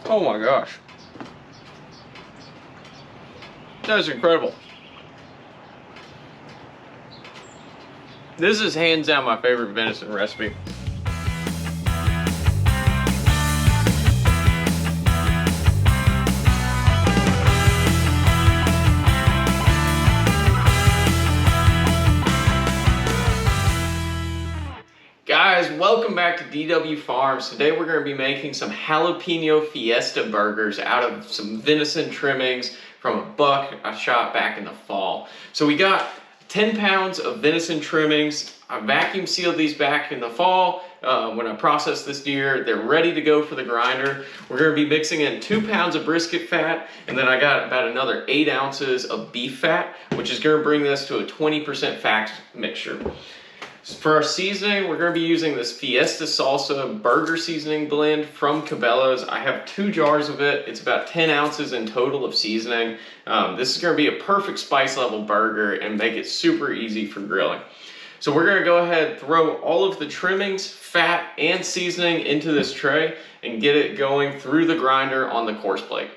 Oh my gosh. That is incredible. This is hands down my favorite venison recipe. Guys, welcome back to DW Farms. Today we're going to be making some jalapeno fiesta burgers out of some venison trimmings from a buck I shot back in the fall. So we got 10 pounds of venison trimmings. I vacuum sealed these back in the fall when I processed this deer. They're ready to go for the grinder. We're going to be mixing in 2 pounds of brisket fat, and then I got about another 8 ounces of beef fat, which is going to bring this to a 20% fat mixture. For our seasoning, we're going to be using this Fiesta Salsa burger seasoning blend from Cabela's. I have 2 jars of it. It's about 10 ounces in total of seasoning. This is going to be a perfect spice level burger and make it super easy for grilling. So we're going to go ahead and throw all of the trimmings, fat, and seasoning into this tray and get it going through the grinder on the coarse plate.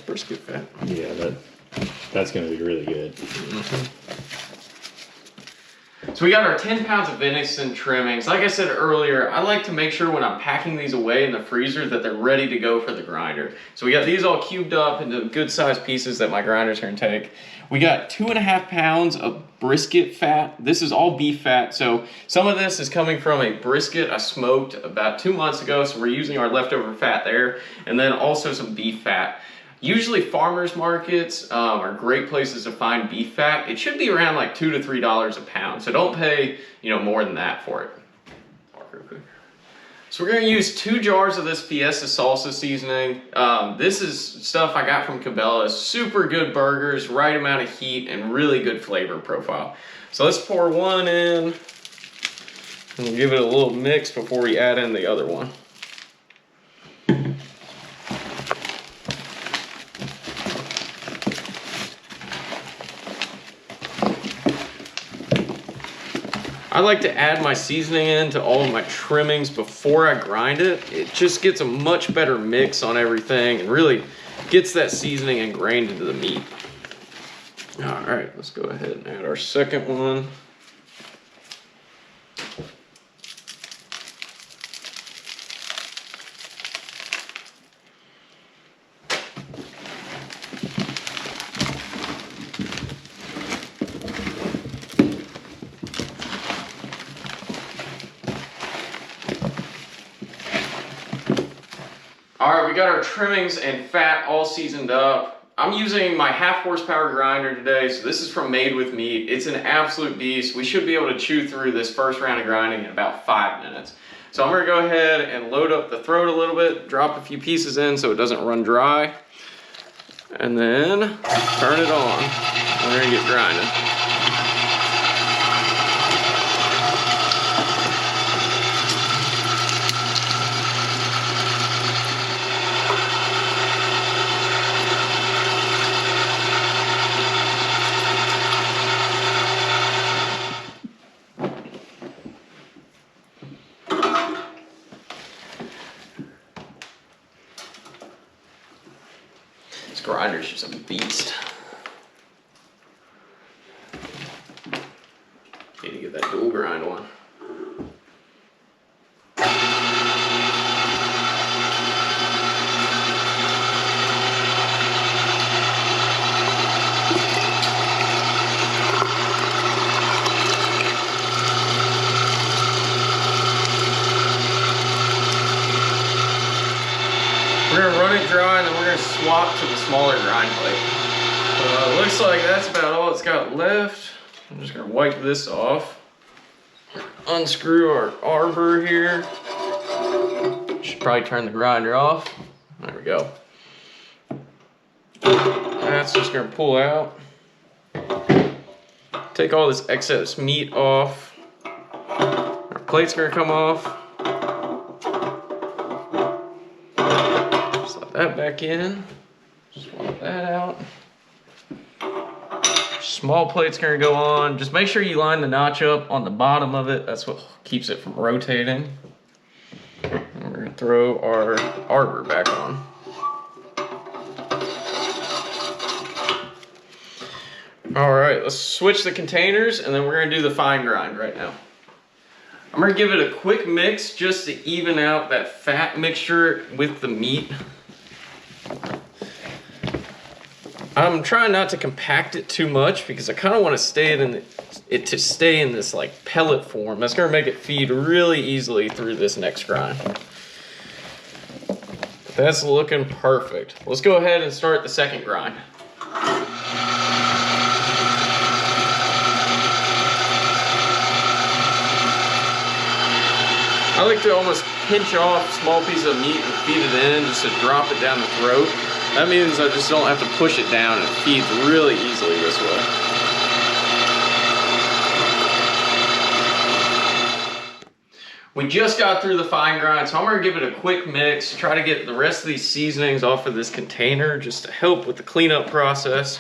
Brisket fat. Yeah, that's going to be really good. So we got our 10 pounds of venison trimmings. Like I said earlier, I like to make sure when I'm packing these away in the freezer that they're ready to go for the grinder. So we got these all cubed up into good sized pieces that my grinder's going to take. We got 2.5 pounds of brisket fat. This is all beef fat. So some of this is coming from a brisket I smoked about 2 months ago. So we're using our leftover fat there. And then also some beef fat. Usually farmers markets are great places to find beef fat. It should be around like $2 to $3 a pound. So don't pay, more than that for it. So we're gonna use 2 jars of this Fiesta Salsa seasoning. This is stuff I got from Cabela's. Super good burgers, right amount of heat, and really good flavor profile. So let's pour one in, and we'll give it a little mix before we add in the other one. I like to add my seasoning into all of my trimmings before I grind it. It just gets a much better mix on everything and really gets that seasoning ingrained into the meat. All right, let's go ahead and add our second one. All right, we got our trimmings and fat all seasoned up. I'm using my 1/2 horsepower grinder today, so this is from Made With Meat. It's an absolute beast. We should be able to chew through this first round of grinding in about 5 minutes. So I'm gonna go ahead and load up the throat a little bit, drop a few pieces in so it doesn't run dry, and then turn it on. We're gonna get grinding. This grinder's just a beast. Need to get that dual grind one. We're gonna run it dry and then we're gonna swap to the smaller grind plate. Looks like that's about all it's got left. I'm just gonna wipe this off. Unscrew our arbor here. Should probably turn the grinder off. There we go. That's just gonna pull out. Take all this excess meat off. Our plate's gonna come off. Slide that back in. Swap that out. Small plate's gonna go on. Just make sure you line the notch up on the bottom of it. That's what keeps it from rotating. And we're gonna throw our arbor back on. All right, let's switch the containers and then we're gonna do the fine grind right now. I'm gonna give it a quick mix just to even out that fat mixture with the meat. I'm trying not to compact it too much because I kind of want to stay in this like pellet form. That's going to make it feed really easily through this next grind. That's looking perfect. Let's go ahead and start the second grind. I like to almost pinch off small pieces of meat and feed it in just to drop it down the throat. That means I just don't have to push it down and it feeds really easily this way. We just got through the fine grind, so I'm gonna give it a quick mix, try to get the rest of these seasonings off of this container just to help with the cleanup process.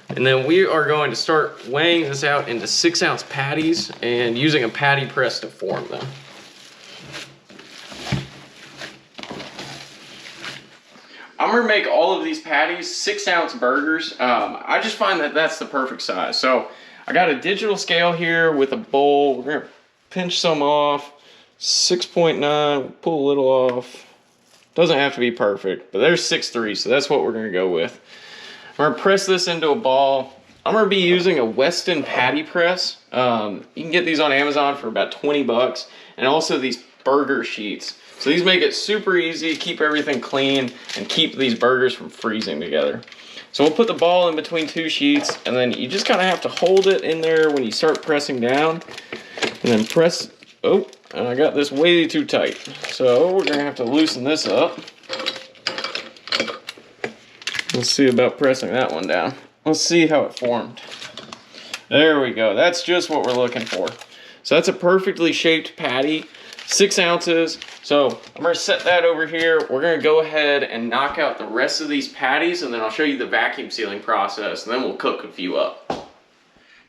And then we are going to start weighing this out into 6-ounce patties and using a patty press to form them. I'm gonna make all of these patties 6-ounce burgers. I just find that that's the perfect size. So I got a digital scale here with a bowl. We're gonna pinch some off. 6.9, pull a little off. Doesn't have to be perfect, but there's 6.3, so that's what we're gonna go with. I'm gonna press this into a ball. I'm gonna be using a Weston patty press. You can get these on Amazon for about 20 bucks, and also these burger sheets. So these make it super easy, keep everything clean, and keep these burgers from freezing together. So we'll put the ball in between 2 sheets, and then you just kind of have to hold it in there when you start pressing down, and then press, oh, and I got this way too tight. So we're gonna have to loosen this up. Let's see about pressing that one down. Let's see how it formed. There we go, that's just what we're looking for. So that's a perfectly shaped patty. 6 ounces. So I'm gonna set that over here. We're gonna go ahead and knock out the rest of these patties and then I'll show you the vacuum sealing process and then we'll cook a few up.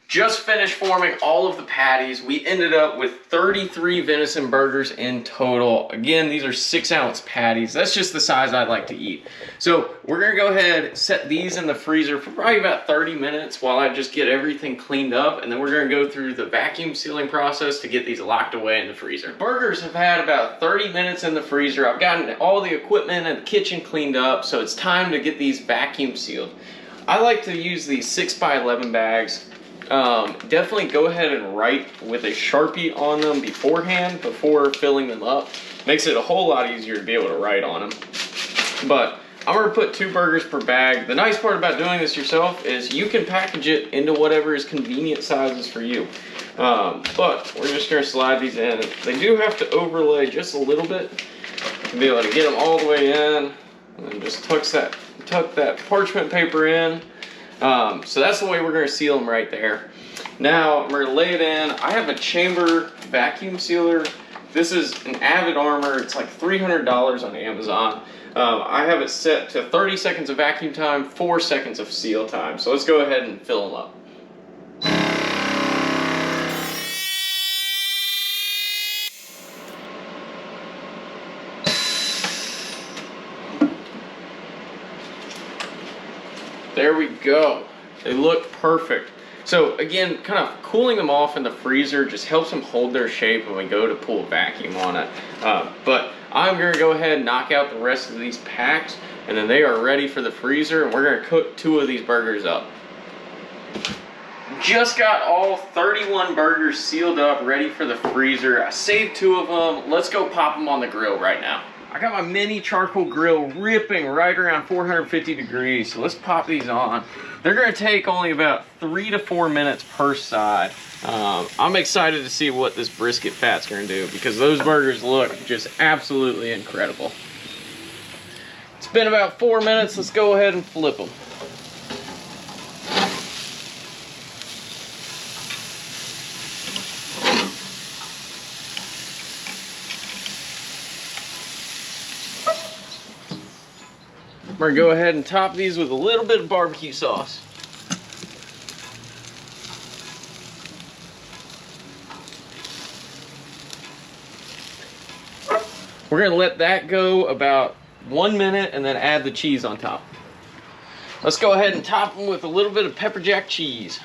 Just finished forming all of the patties. We ended up with 33 venison burgers in total. Again, these are 6-ounce patties. That's just the size I like to eat. So we're gonna go ahead, set these in the freezer for probably about 30 minutes while I just get everything cleaned up, and then we're gonna go through the vacuum sealing process to get these locked away in the freezer. Burgers have had about 30 minutes in the freezer. I've gotten all the equipment in the kitchen cleaned up, so it's time to get these vacuum sealed. I like to use these 6x11 bags. Definitely go ahead and write with a Sharpie on them beforehand, before filling them up. Makes it a whole lot easier to be able to write on them. But I'm gonna put 2 burgers per bag. The nice part about doing this yourself is you can package it into whatever is convenient sizes for you. But we're just gonna slide these in. They do have to overlay just a little bit to be able to get them all the way in, and then just tuck that parchment paper in. So that's the way we're gonna seal them right there. Now I'm gonna lay it in. I have a chamber vacuum sealer. This is an Avid Armor. It's like $300 on Amazon. I have it set to 30 seconds of vacuum time, 4 seconds of seal time. So let's go ahead and fill them up. There we go. They look perfect. So again, kind of cooling them off in the freezer just helps them hold their shape when we go to pull a vacuum on it. But I'm gonna go ahead and knock out the rest of these packs, and then they are ready for the freezer, and we're gonna cook 2 of these burgers up. Just got all 31 burgers sealed up, ready for the freezer. I saved 2 of them. Let's go pop them on the grill right now. I got my mini charcoal grill ripping right around 450 degrees, so let's pop these on. They're gonna take only about 3 to 4 minutes per side. I'm excited to see what this brisket fat's gonna do, because those burgers look just absolutely incredible. It's been about 4 minutes. Let's go ahead and flip them. We're gonna go ahead and top these with a little bit of barbecue sauce. We're gonna let that go about 1 minute and then add the cheese on top. Let's go ahead and top them with a little bit of pepper jack cheese.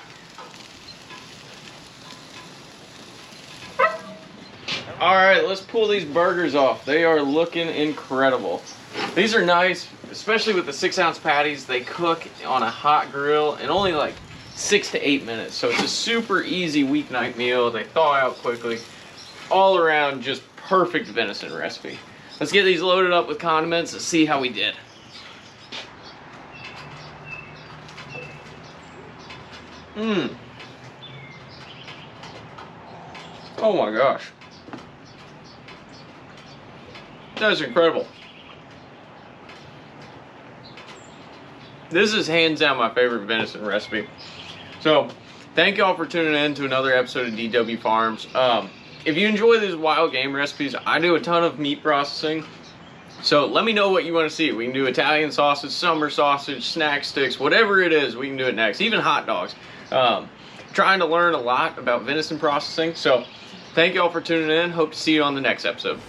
All right, let's pull these burgers off. They are looking incredible. These are nice, especially with the 6-ounce patties. They cook on a hot grill in only like 6 to 8 minutes. So it's a super easy weeknight meal. They thaw out quickly. All around, just perfect venison recipe. Let's get these loaded up with condiments and see how we did. Oh my gosh. That is incredible. This is hands down my favorite venison recipe. So, thank y'all for tuning in to another episode of DW Farms. If you enjoy these wild game recipes, I do a ton of meat processing. So let me know what you want to see. We can do Italian sausage, summer sausage, snack sticks, whatever it is, we can do it next. Even hot dogs. Trying to learn a lot about venison processing. So thank y'all for tuning in. Hope to see you on the next episode.